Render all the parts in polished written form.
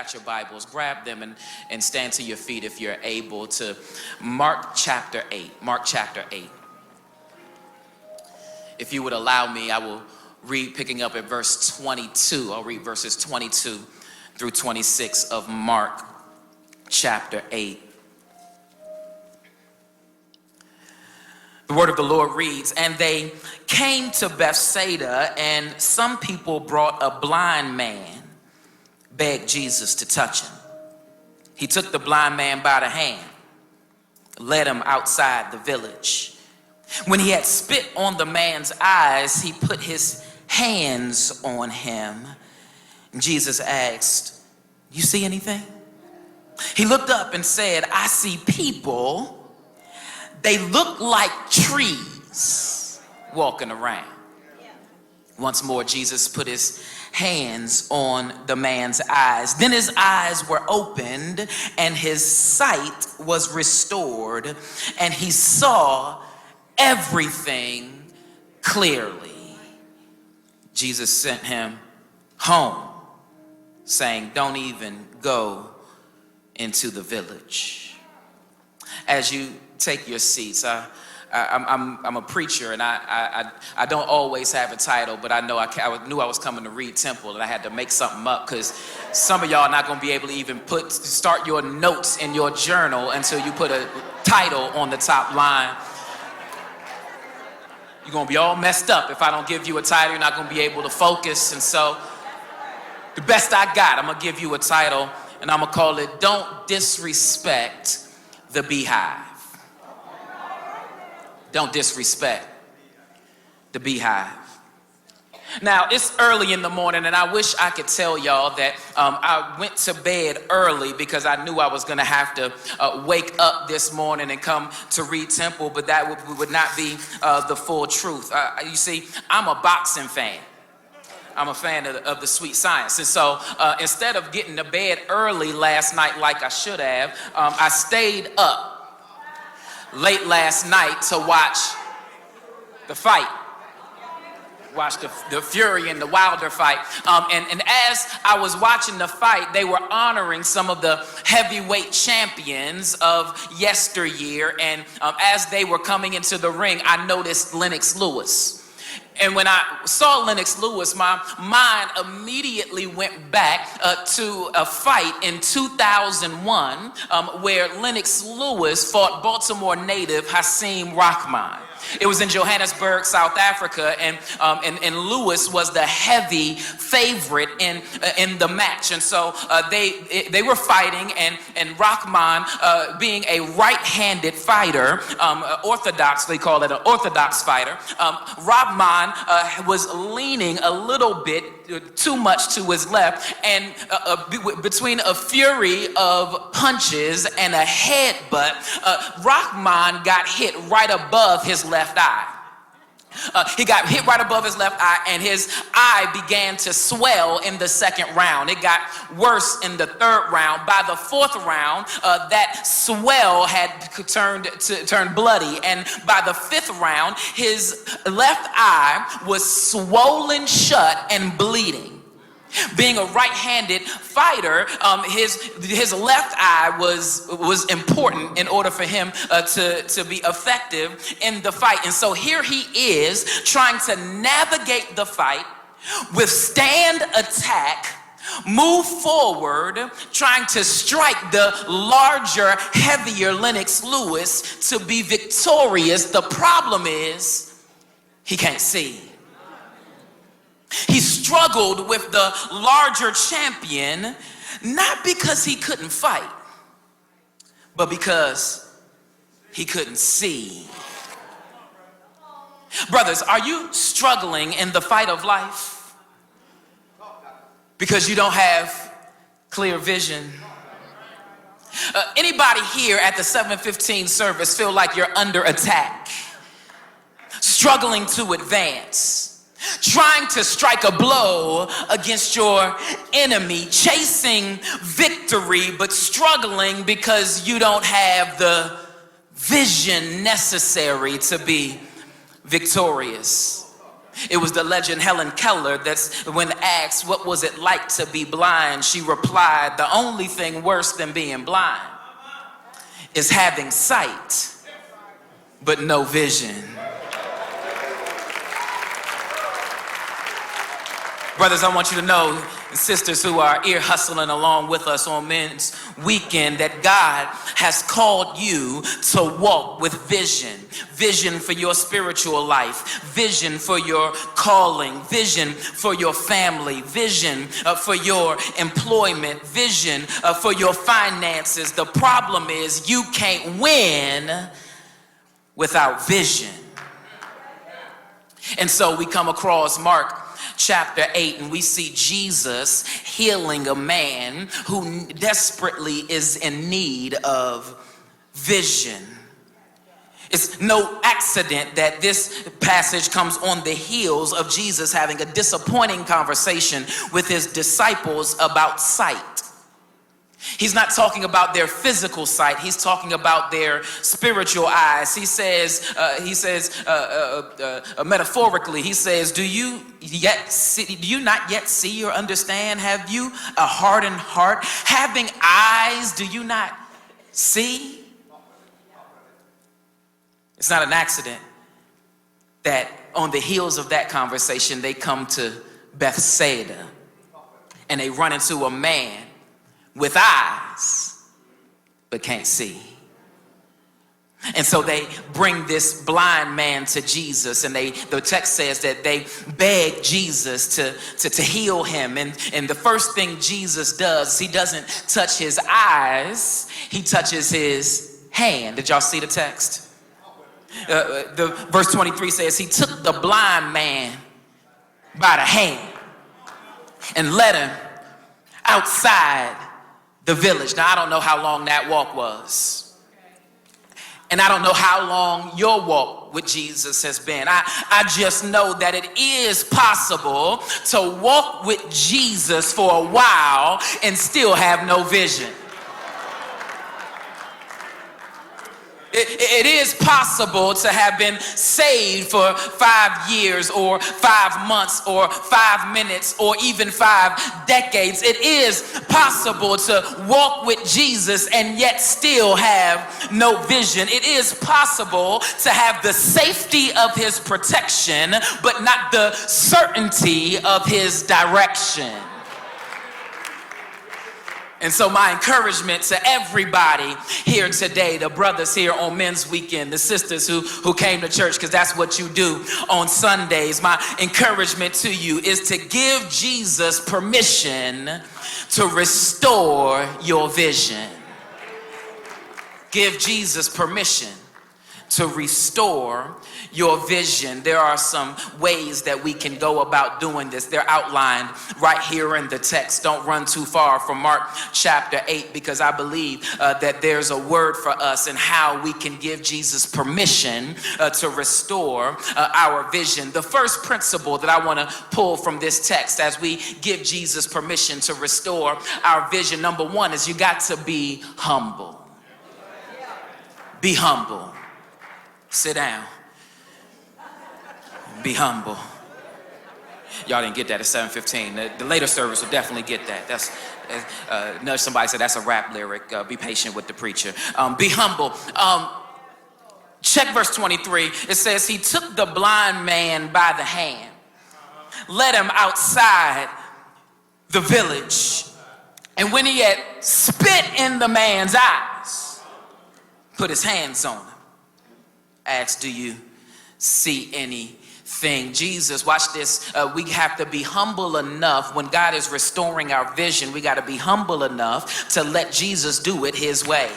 got your Bibles, grab them and stand to your feet if you're able to. Mark chapter 8. Mark chapter 8. If you would allow me, I will read picking up at verse 22. I'll read verses 22 through 26 of Mark chapter 8. The word of the Lord reads, "And they came to Bethsaida, and some people brought a blind man, begged Jesus to touch him. He took the blind man by the hand, led him outside the village. When he had spit on the man's eyes, he put his hands on him. Jesus asked, 'You see anything?' He looked up and said, 'I see people. They look like trees walking around.' Once more, Jesus put his hands on the man's eyes. Then his eyes were opened and his sight was restored, and he saw everything clearly. Jesus sent him home, saying, 'Don't even go into the village.'" As you take your seats, I'm a preacher, and I don't always have a title, but I know I knew I was coming to read Temple, and I had to make something up because some of y'all are not going to be able to even start your notes in your journal until you put a title on the top line. You're going to be all messed up if I don't give you a title. You're not going to be able to focus, and so the best I got, I'm going to give you a title, and I'm going to call it "Don't Disrespect the BeeHive." Don't disrespect the BeeHive. Now, it's early in the morning, and I wish I could tell y'all that I went to bed early because I knew I was going to have to wake up this morning and come to read Temple, but that would not be the full truth. You see, I'm a boxing fan. I'm a fan of the sweet science. And so instead of getting to bed early last night like I should have, I stayed up late last night to watch the fight. Watch the Fury and the Wilder fight. And as I was watching the fight, they were honoring some of the heavyweight champions of yesteryear. And as they were coming into the ring, I noticed Lennox Lewis. And when I saw Lennox Lewis, my mind immediately went back to a fight in 2001 where Lennox Lewis fought Baltimore native Hasim Rahman. It was in Johannesburg, South Africa, and Lewis was the heavy favorite in the match. And so they were fighting, and Rahman, being a right-handed fighter, orthodox, they call it an orthodox fighter, Rahman was leaning a little bit too much to his left, and between a fury of punches and a headbutt, Rahman got hit right above his left eye. He got hit right above his left eye, and his eye began to swell in the second round. It got worse in the third round. By the fourth round, that swell had turned bloody, and by the fifth round, his left eye was swollen shut and bleeding. Being a right-handed fighter, his left eye was important in order for him to be effective in the fight. And so here he is trying to navigate the fight, withstand attack, move forward, trying to strike the larger, heavier Lennox Lewis to be victorious. The problem is he can't see. He struggled with the larger champion, not because he couldn't fight, but because he couldn't see. Brothers, are you struggling in the fight of life because you don't have clear vision? Anybody here at the 7:15 service feel like you're under attack, struggling to advance, trying to strike a blow against your enemy, chasing victory, but struggling because you don't have the vision necessary to be victorious? It was the legend Helen Keller that's when asked, what was it like to be blind? She replied, the only thing worse than being blind is having sight, but no vision. Brothers, I want you to know, sisters who are ear hustling along with us on Men's Weekend, that God has called you to walk with vision. Vision for your spiritual life, vision for your calling, vision for your family, vision for your employment, vision for your finances. The problem is you can't win without vision. And so we come across Mark chapter 8, and we see Jesus healing a man who desperately is in need of vision. It's no accident that this passage comes on the heels of Jesus having a disappointing conversation with his disciples about sight. He's not talking about their physical sight. He's talking about their spiritual eyes. He says metaphorically, he says, do you not yet see or understand? Have you a hardened heart? Having eyes, do you not see? It's not an accident that on the heels of that conversation, they come to Bethsaida and they run into a man with eyes, but can't see. And so they bring this blind man to Jesus, and the text says that they beg Jesus to heal him. And the first thing Jesus does, he doesn't touch his eyes, he touches his hand. Did y'all see the text? The verse 23 says, he took the blind man by the hand and led him outside the village. Now, I don't know how long that walk was. And I don't know how long your walk with Jesus has been. I just know that it is possible to walk with Jesus for a while and still have no vision. It is possible to have been saved for 5 years or 5 months or 5 minutes or even 5 decades. It is possible to walk with Jesus and yet still have no vision. It is possible to have the safety of his protection, but not the certainty of his direction. And so my encouragement to everybody here today, the brothers here on Men's Weekend, the sisters who came to church, because that's what you do on Sundays, my encouragement to you is to give Jesus permission to restore your vision. Give Jesus permission to restore your vision. There are some ways that we can go about doing this. They're outlined right here in the text. Don't run too far from Mark chapter 8, because I believe that there's a word for us and how we can give Jesus permission to restore our vision. The first principle that I want to pull from this text as we give Jesus permission to restore our vision, number one, is you got to be humble. Be humble. Sit down. Be humble. Y'all didn't get that at 7:15. The later service will definitely get that. That's nudge somebody, said that's a rap lyric. Be patient with the preacher. Be humble. Check verse 23. It says he took the blind man by the hand, led him outside the village, and when he had spit in the man's eyes, put his hands on him, asked, do you see anything? Jesus, watch this. We have to be humble enough when God is restoring our vision. We got to be humble enough to let Jesus do it his way.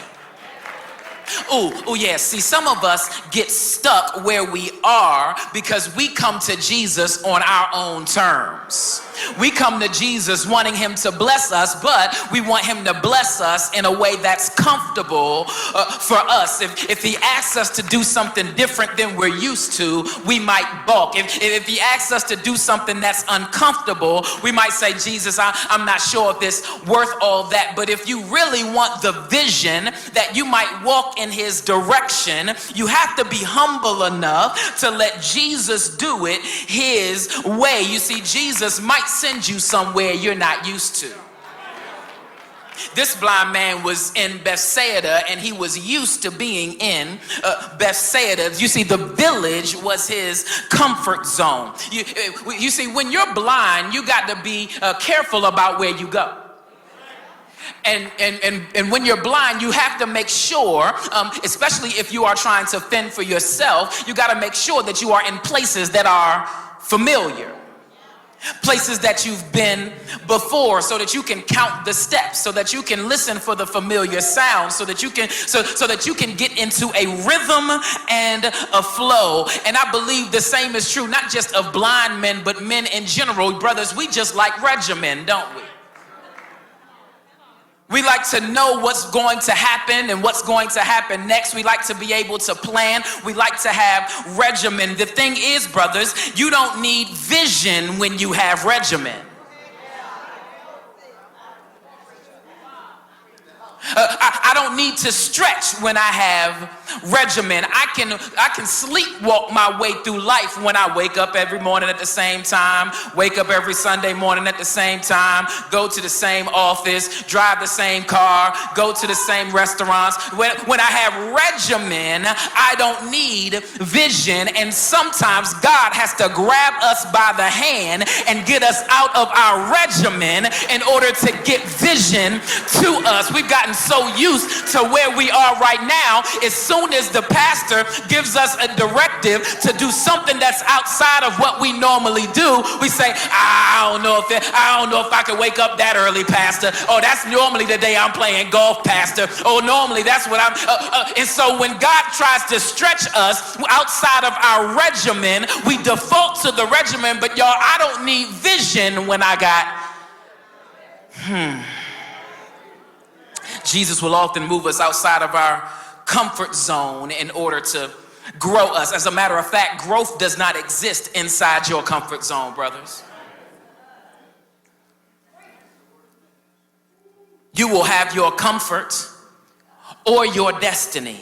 Oh yeah. See, some of us get stuck where we are because we come to Jesus on our own terms. We come to Jesus wanting him to bless us, but we want him to bless us in a way that's comfortable for us. If he asks us to do something different than we're used to, we might balk. If he asks us to do something that's uncomfortable, we might say, Jesus, I'm not sure if it's worth all that. But if you really want the vision that you might walk in his direction, you have to be humble enough to let Jesus do it his way. You see, Jesus might send you somewhere you're not used to. This blind man was in Bethsaida, and he was used to being in Bethsaida. You see, the village was his comfort zone. You see, when you're blind, you got to be careful about where you go. And when you're blind, you have to make sure, especially if you are trying to fend for yourself, you got to make sure that you are in places that are familiar. Places that you've been before, so that you can count the steps, so that you can listen for the familiar sounds, so that you can get into a rhythm and a flow. And I believe the same is true, not just of blind men, but men in general. Brothers, we just like regimen, don't we? We like to know what's going to happen and what's going to happen next. We like to be able to plan. We like to have regimen. The thing is, brothers, you don't need vision when you have regimen. I don't need to stretch when I have regimen. I can sleepwalk my way through life when I wake up every morning at the same time, wake up every Sunday morning at the same time, go to the same office, drive the same car, go to the same restaurants. When I have regimen, I don't need vision. And sometimes God has to grab us by the hand and get us out of our regimen in order to get vision to us. We've gotten so used to where we are right now. As soon as the pastor gives us a directive to do something that's outside of what we normally do, we say, I don't know if I can wake up that early, pastor. Oh, that's normally the day I'm playing golf, pastor. Oh, normally that's what I'm and so when God tries to stretch us outside of our regimen, we default to the regimen. But y'all, I don't need vision when I got Jesus will often move us outside of our comfort zone in order to grow us. As a matter of fact, growth does not exist inside your comfort zone, brothers. You will have your comfort or your destiny,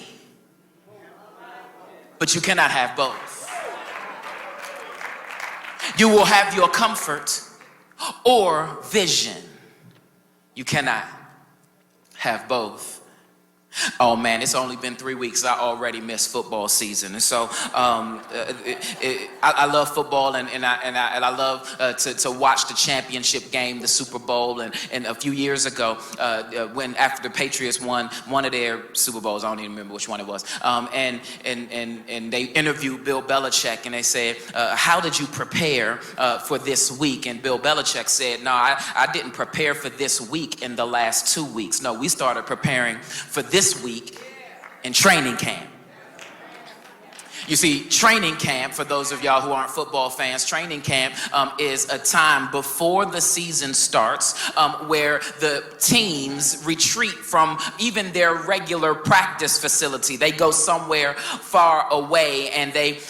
but you cannot have both. You will have your comfort or vision. You cannot have both. Oh man, it's only been 3 weeks. I already missed football season, and so I love football, and I love to watch the championship game, the Super Bowl, and a few years ago, when after the Patriots won one of their Super Bowls, I don't even remember which one it was, and they interviewed Bill Belichick, and they said, "How did you prepare for this week?" And Bill Belichick said, "No, I didn't prepare for this week in the last 2 weeks. No, we started preparing for this week in training camp." You see, training camp, for those of y'all who aren't football fans, training camp is a time before the season starts where the teams retreat from even their regular practice facility. They go somewhere far away, and they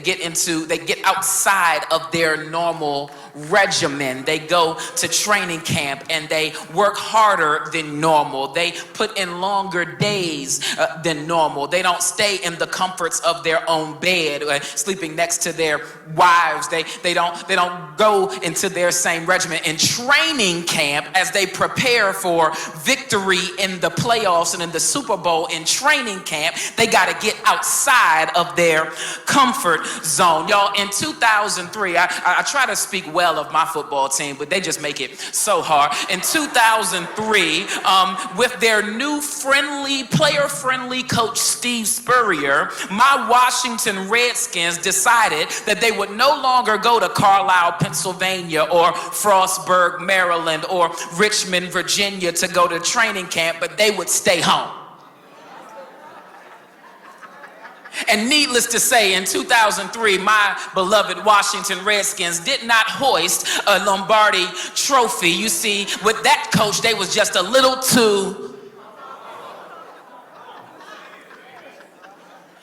get outside of their normal regimen. They go to training camp and they work harder than normal. They put in longer days than normal. They don't stay in the comforts of their own bed, sleeping next to their wives. They don't go into their same regimen. In training camp, as they prepare for victory in the playoffs and in the Super Bowl, in training camp, they got to get outside of their comfort zone. Y'all, in 2003, I try to speak well of my football team, but they just make it so hard. In 2003, with their new player-friendly coach, Steve Spurrier, my Washington Redskins decided that they would no longer go to Carlisle, Pennsylvania, or Frostburg, Maryland, or Richmond, Virginia to go to training camp, but they would stay home. And needless to say, in 2003, my beloved Washington Redskins did not hoist a Lombardi trophy. You see, with that coach, they was just a little too...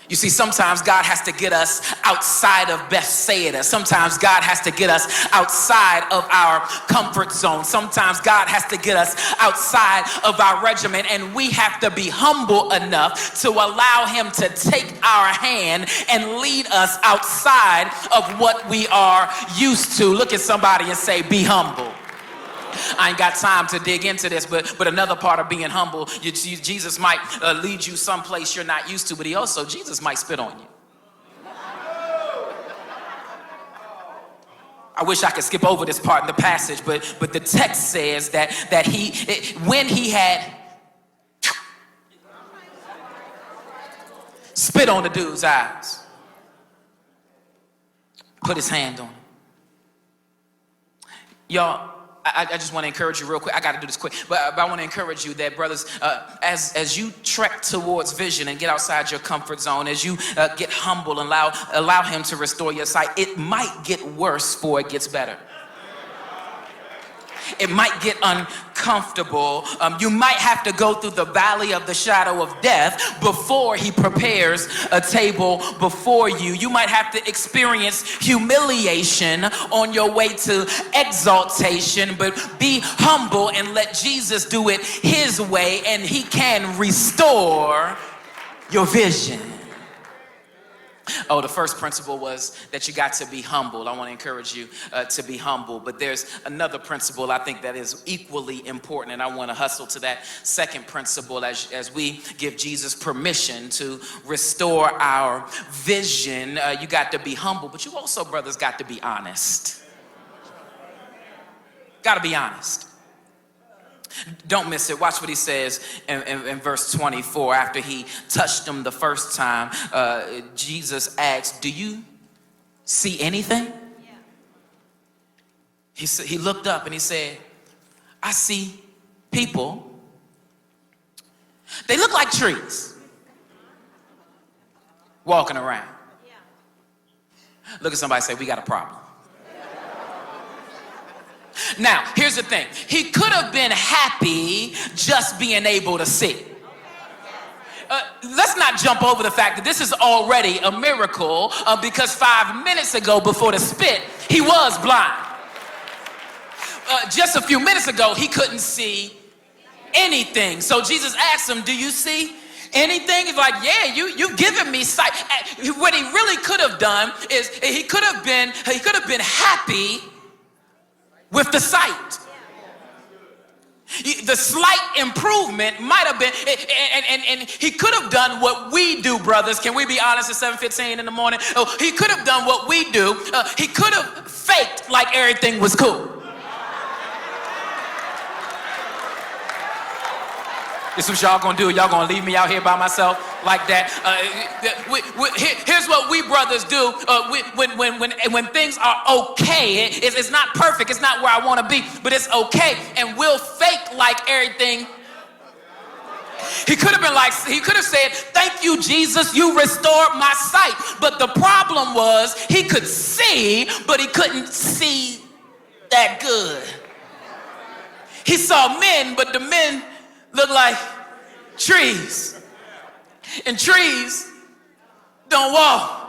You see, sometimes God has to get us outside of Bethsaida. Sometimes God has to get us outside of our comfort zone. Sometimes God has to get us outside of our regiment, and we have to be humble enough to allow him to take our hand and lead us outside of what we are used to. Look at somebody and say, be humble. I ain't got time to dig into this, but another part of being humble, Jesus might lead you someplace you're not used to, but Jesus might spit on you. I wish I could skip over this part in the passage, but the text says that when he had spit on the dude's eyes, put his hand on him. Y'all, I just want to encourage you real quick. I got to do this quick, but I want to encourage you that, brothers, as you trek towards vision and get outside your comfort zone, as you get humble and allow him to restore your sight, it might get worse before it gets better. It might get uncomfortable. You might have to go through the valley of the shadow of death before he prepares a table before you. You might have to experience humiliation on your way to exaltation, but be humble and let Jesus do it his way, and he can restore your vision. Oh, the first principle was that you got to be humble. I want to encourage you to be humble. But there's another principle I think that is equally important, and I want to hustle to that second principle as we give Jesus permission to restore our vision. You got to be humble, but you also, brothers, got to be honest. Got to be honest. Don't miss it. Watch what he says in verse 24. After he touched him the first time, Jesus asked, do you see anything? Yeah. He looked up and he said, I see people. They look like trees walking around. Yeah. Look at somebody and say, we got a problem. Now, here's the thing. He could have been happy just being able to see. Let's not jump over the fact that this is already a miracle because 5 minutes ago before the spit, he was blind. Just a few minutes ago, he couldn't see anything. So Jesus asked him, do you see anything? He's like, yeah, you've given me sight. What he really could have done is he could have been happy with the sight. The slight improvement might have been, and he could have done what we do, brothers. Can we be honest at 7:15 in the morning? Oh, he could have done what we do. He could have faked like everything was cool. This is what y'all gonna do. Y'all gonna leave me out here by myself like that? Here's what we brothers do when things are okay. It's not perfect. It's not where I want to be, but it's okay, and we'll fake like everything. He could have said, thank you, Jesus, you restored my sight. But the problem was he could see, but he couldn't see that good. He saw men, but the men look like trees. And trees don't walk.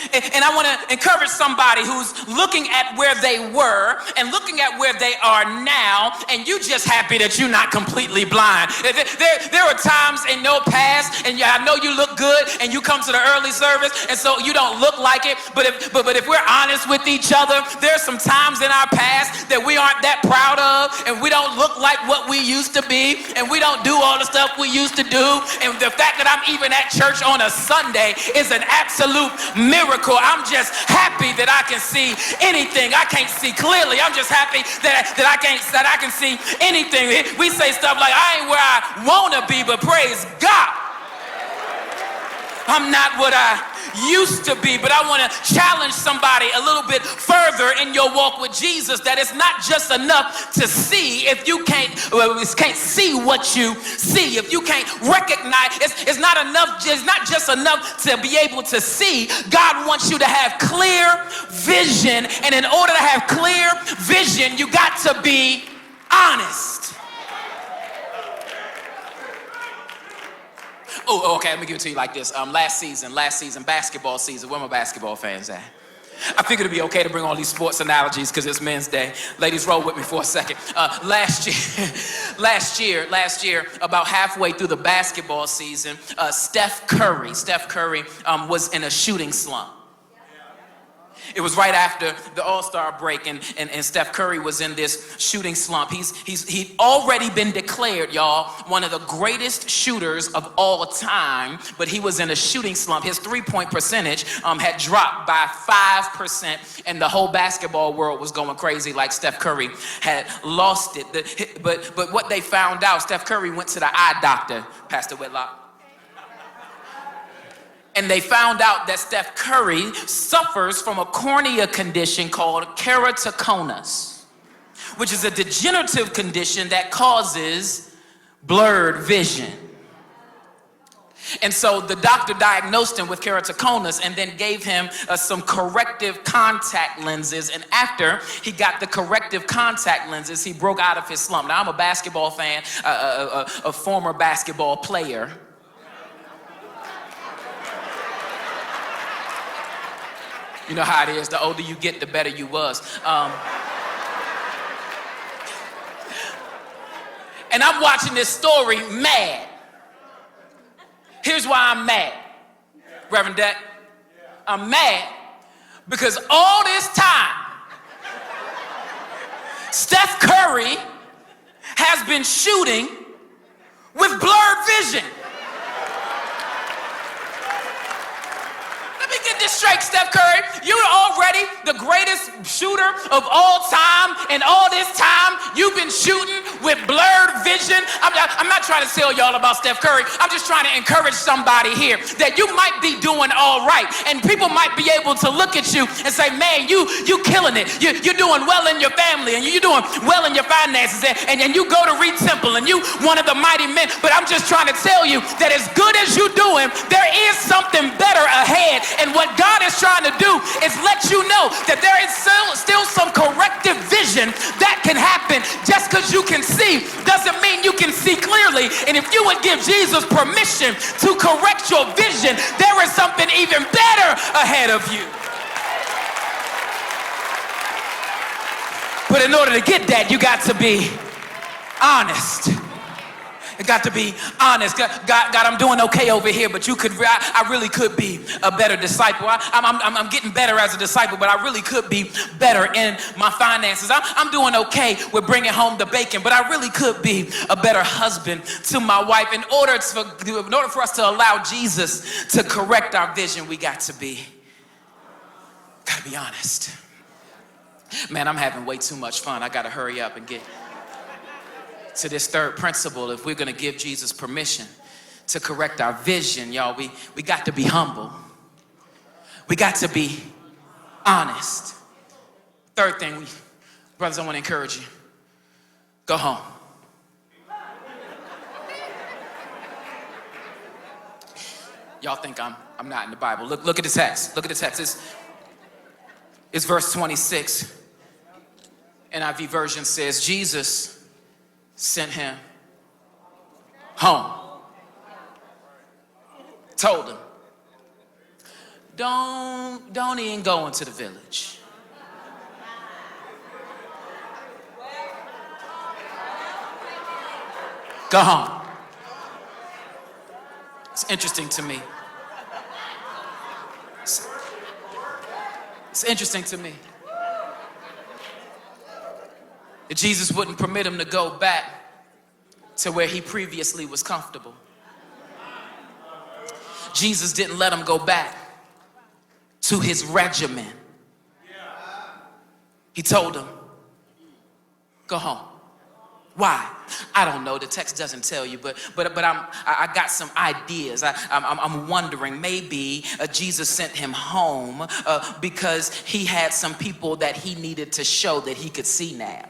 And I want to encourage somebody who's looking at where they were and looking at where they are now, and you just happy that you're not completely blind. There are times in your past, and I know you look good, and you come to the early service, and so you don't look like it. But if we're honest with each other, there's some times in our past that we aren't that proud of, and we don't look like what we used to be, and we don't do all the stuff we used to do. And the fact that I'm even at church on a Sunday is an absolute miracle. I'm just happy that I can see anything. I can't see clearly. I'm just happy that I can see anything. We say stuff like, I ain't where I want to be, but praise God. I'm not what I used to be, but I want to challenge somebody a little bit further in your walk with Jesus, that it's not just enough to see if you can't see what you see. If you can't recognize, it's not enough, it's not just enough to be able to see. God wants you to have clear vision, and in order to have clear vision, you got to be honest. Oh, okay, let me give it to you like this. Last season, basketball season. Where my basketball fans at? I figured it'd be okay to bring all these sports analogies because it's Men's Day. Ladies, roll with me for a second. Last year, about halfway through the basketball season, Steph Curry was in a shooting slump. It was right after the All-Star break, and Steph Curry was in this shooting slump. He'd already been declared, y'all, one of the greatest shooters of all time, but he was in a shooting slump. His three-point percentage had dropped by 5%, and the whole basketball world was going crazy like Steph Curry had lost it. But what they found out, Steph Curry went to the eye doctor, Pastor Whitlock. And they found out that Steph Curry suffers from a cornea condition called keratoconus, which is a degenerative condition that causes blurred vision. And so the doctor diagnosed him with keratoconus and then gave him some corrective contact lenses. And after he got the corrective contact lenses, he broke out of his slump. Now, I'm a basketball fan, a former basketball player. You know how it is. The older you get, the better you was. And I'm watching this story mad. Here's why I'm mad, Reverend Deck. I'm mad because all this time, Steph Curry has been shooting with blurred vision. Let me get this straight, Steph Curry. You're already the greatest shooter of all time, and all this time you've been shooting with blurred vision. I'm not trying to tell y'all about Steph Curry. I'm just trying to encourage somebody here that you might be doing all right, and people might be able to look at you and say, man, you killing it. You're doing well in your family, and you're doing well in your finances, and you go to Reed Temple, and you one of the mighty men. But I'm just trying to tell you that as good as you're doing, there is something better ahead. And what God is trying to do is let you know that there is still some corrective vision that can happen. Just because you can see doesn't mean you can see clearly. And if you would give Jesus permission to correct your vision, there is something even better ahead of you. But in order to get that, you got to be honest. You got to be honest. God, I'm doing okay over here, but I really could be a better disciple. I'm getting better as a disciple, but I really could be better in my finances. I'm doing okay with bringing home the bacon, but I really could be a better husband to my wife. In order for us to allow Jesus to correct our vision, we got to be honest. Man, I'm having way too much fun. I got to hurry up and get to this third principle. If we're going to give Jesus permission to correct our vision, y'all, we got to be humble. We got to be honest. Third thing, brothers, I want to encourage you. Go home. Y'all think I'm not in the Bible. Look at the text. Look at the text. It's verse 26. NIV version says, Jesus sent him home. Told him, don't even go into the village. Go home. It's interesting to me. It's interesting to me that Jesus wouldn't permit him to go back to where he previously was comfortable. Jesus didn't let him go back to his regimen. He told him, go home. Why? I don't know. The text doesn't tell you, but I got some ideas. I'm wondering maybe Jesus sent him home because he had some people that he needed to show that he could see now,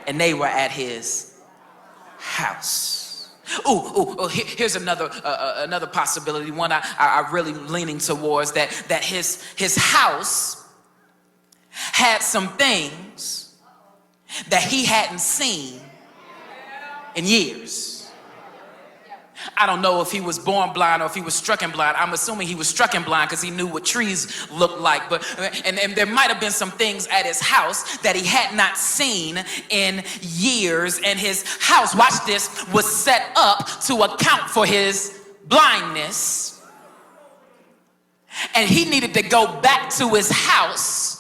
and they were at his house. Here's another possibility. One I really leaning towards that his house had some things that he hadn't seen in years. I don't know if he was born blind or if he was struck blind. I'm assuming he was struck blind because he knew what trees looked like. But and there might have been some things at his house that he had not seen in years. And his house, watch this, was set up to account for his blindness. And he needed to go back to his house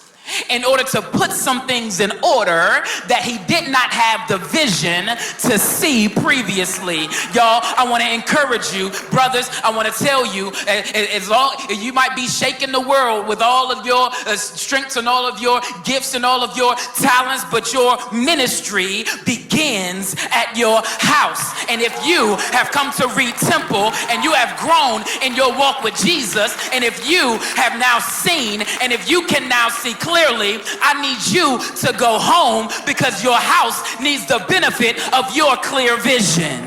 in order to put some things in order that he did not have the vision to see previously. Y'all, I want to encourage you, brothers. I want to tell you, as long you might be shaking the world with all of your strengths and all of your gifts and all of your talents, but your ministry begins at your house. And if you have come to Reed Temple and you have grown in your walk with Jesus, and if you have now seen, and if you can now see clearly, I need you to go home because your house needs the benefit of your clear vision.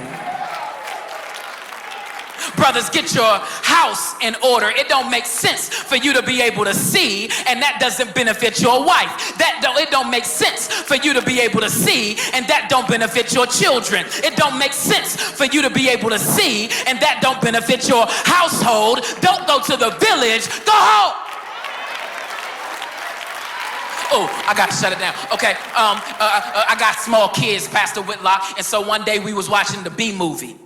Brothers, get your house in order. It don't make sense for you to be able to see, and that doesn't benefit your wife. It don't make sense for you to be able to see, and that don't benefit your children. It don't make sense for you to be able to see, and that don't benefit your household. Don't go to the village. Go home. Oh, I got to shut it down. Okay, I got small kids, Pastor Whitlock, and so one day we was watching the Bee movie.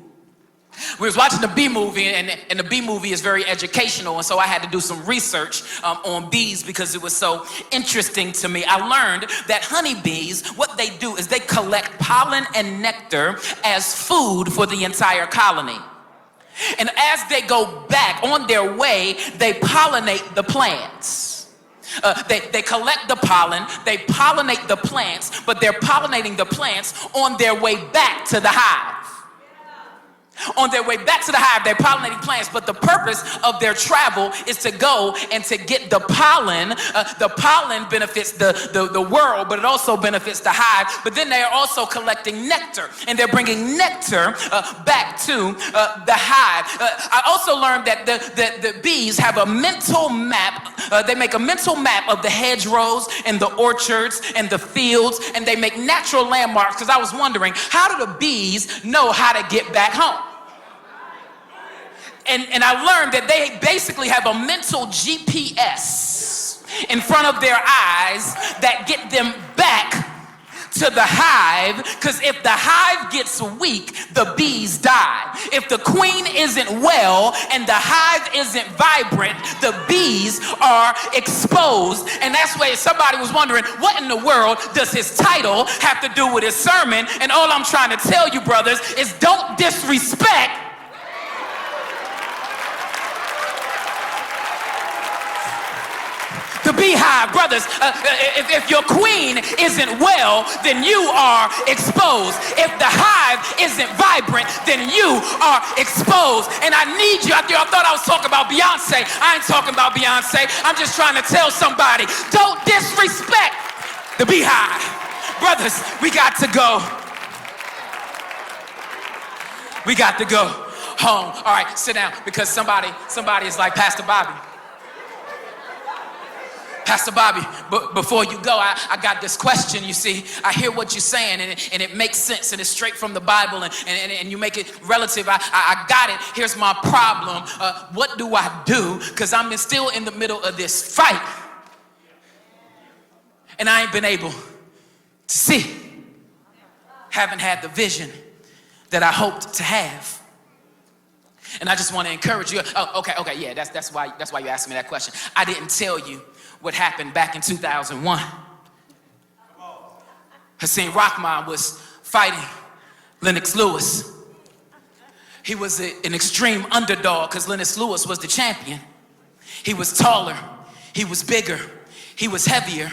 We was watching the Bee movie, and the Bee movie is very educational, and so I had to do some research on bees because it was so interesting to me. I learned that honeybees, what they do is they collect pollen and nectar as food for the entire colony. And as they go back on their way, they pollinate the plants. They collect the pollen, they pollinate the plants, but they're pollinating the plants on their way back to the hive. On their way back to the hive, they're pollinating plants, but the purpose of their travel is to go and to get the pollen. The pollen benefits the world, but it also benefits the hive. But then they are also collecting nectar, and they're bringing nectar back to the hive. I also learned that the bees have a mental map. They make a mental map of the hedgerows and the orchards and the fields, and they make natural landmarks, because I was wondering, how do the bees know how to get back home? And I learned that they basically have a mental GPS in front of their eyes that get them back to the hive, because if the hive gets weak, the bees die. If the queen isn't well and the hive isn't vibrant, the bees are exposed. And that's why somebody was wondering, what in the world does his title have to do with his sermon? And all I'm trying to tell you, brothers, is don't disrespect the BeeHive. Brothers, if your queen isn't well, then you are exposed. If the hive isn't vibrant, then you are exposed. And I need you out there. I thought I was talking about Beyonce. I ain't talking about Beyonce. I'm just trying to tell somebody, don't disrespect the BeeHive. Brothers, we got to go. We got to go home. All right, sit down, because somebody is like, Pastor Bobby. Pastor Bobby, but before you go, I got this question. You see, I hear what you're saying, and it makes sense, and it's straight from the Bible, and you make it relative. I got it. Here's my problem. What do I do? Because I'm still in the middle of this fight, and I ain't been able to see. Haven't had the vision that I hoped to have. And I just want to encourage you. Oh, okay, yeah, that's why you asked me that question. I didn't tell you what happened back in 2001. Hussein Rahman was fighting Lennox Lewis. He was an extreme underdog because Lennox Lewis was the champion. He was taller, he was bigger, he was heavier,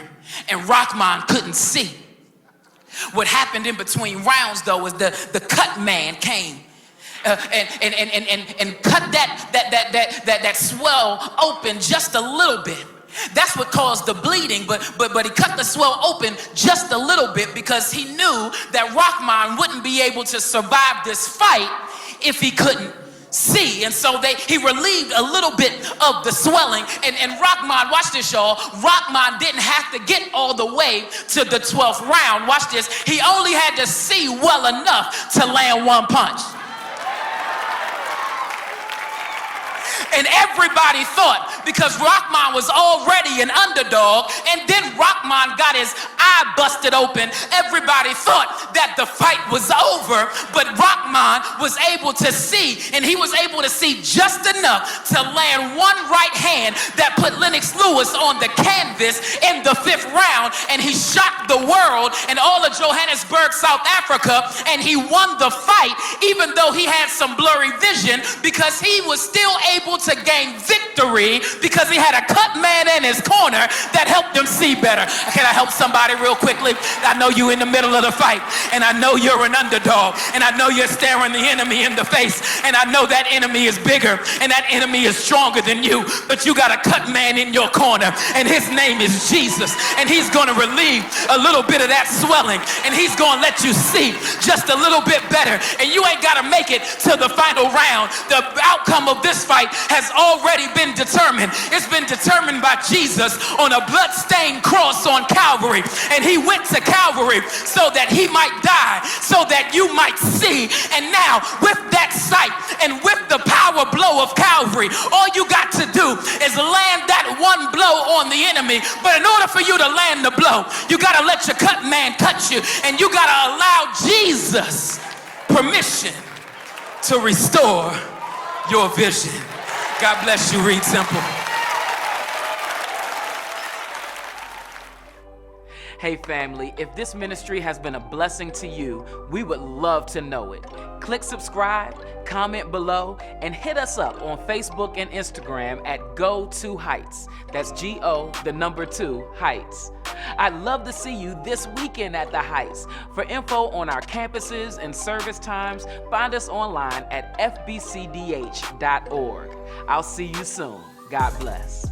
and Rahman couldn't see. What happened in between rounds, though, is the cut man came and cut that swell open just a little bit. That's what caused the bleeding, but he cut the swell open just a little bit because he knew that Rahman wouldn't be able to survive this fight if he couldn't see. And so he relieved a little bit of the swelling. And Rahman, watch this, y'all. Rahman didn't have to get all the way to the 12th round. Watch this. He only had to see well enough to land one punch. And everybody thought, because Rahman was already an underdog, and then Rahman got his eye busted open, everybody thought that the fight was over, but Rahman was able to see, and he was able to see just enough to land one right hand that put Lennox Lewis on the canvas in the 5th round, and he shocked the world and all of Johannesburg, South Africa, and he won the fight, even though he had some blurry vision, because he was still able to gain victory because he had a cut man in his corner that helped him see better. Can I help somebody real quickly? I know you in the middle of the fight, and I know you're an underdog, and I know you're staring the enemy in the face, and I know that enemy is bigger and that enemy is stronger than you, but you got a cut man in your corner, and his name is Jesus, and he's going to relieve a little bit of that swelling, and he's going to let you see just a little bit better, and you ain't got to make it to the final round. The outcome of this fight has already been determined. It's been determined by Jesus on a blood-stained cross on Calvary, and he went to Calvary so that he might die, so that you might see. And now with that sight and with the power blow of Calvary, all you got to do is land that one blow on the enemy. But in order for you to land the blow, you got to let your cut man cut you, and you got to allow Jesus permission to restore your vision. God bless you, Reed Simple. Hey family, if this ministry has been a blessing to you, we would love to know it. Click subscribe, comment below, and hit us up on Facebook and Instagram at Go2Heights. That's Go2 Heights. I'd love to see you this weekend at the Heights. For info on our campuses and service times, find us online at fbcdh.org. I'll see you soon. God bless.